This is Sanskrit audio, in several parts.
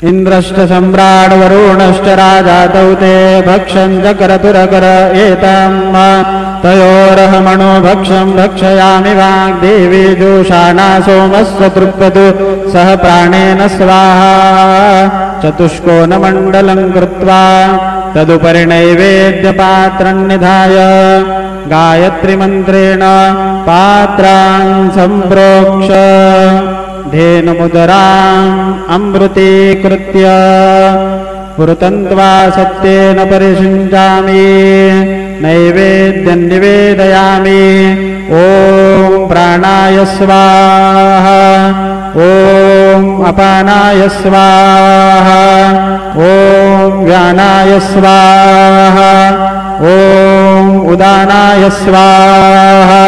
इंद्रश्च सम्राट् वरुणश्च राजा तौ ते भक्षं चक्रतुरकर एतं तयोरहमणो भक्षं भक्षयामि वाग्देवी जोषाणा सोमस्य तृप्यतु सह प्राणेन स्वाहा चतुष्कोणमण्डलं कृत्वा तदुपरि नैवेद्यपात्रं निधाय गायत्रीमन्त्रेण पात्रान् सम्प्रोक्ष धेनुमुदराम् अमृतीकृत्य पुरतन्त्वा सत्येन परिषिञ्चामि नैवेद्यं निवेदयामि ॐ प्राणाय स्वाहा ॐ अपानाय स्वाहा ॐ व्यानाय स्वाहा ॐ उदानाय स्वाहा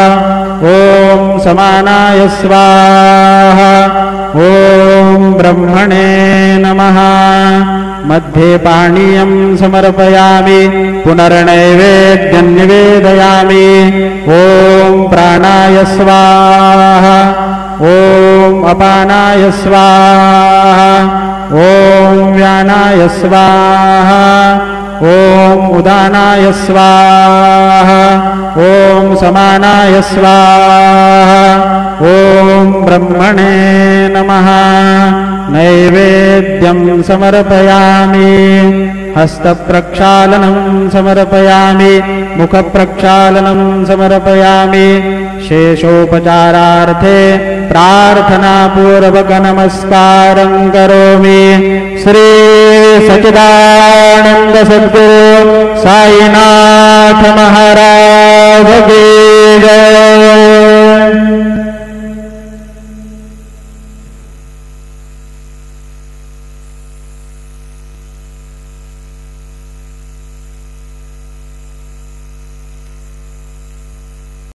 ॐ समानाय स्वाहा ॐ ब्रह्मणे नमः मध्ये पानीयं समर्पयामि पुनर्नैवेद्यं निवेदयामि ॐ प्राणाय स्वाहा ॐ अपानाय स्वाहा ॐ व्यानाय स्वाहा ॐ उदानाय स्वाहा ॐ समानाय स्वाहा ॐ ब्रह्मणे नमः नैवेद्यं समर्पयामि हस्तप्रक्षालनं समर्पयामि मुखप्रक्षालनं समर्पयामि शेषोपचारार्थे प्रार्थनापूर्वक नमस्कारं करोमि श्री सच्चिदानंद सद्गुरु साईनाथ महाराज की जय।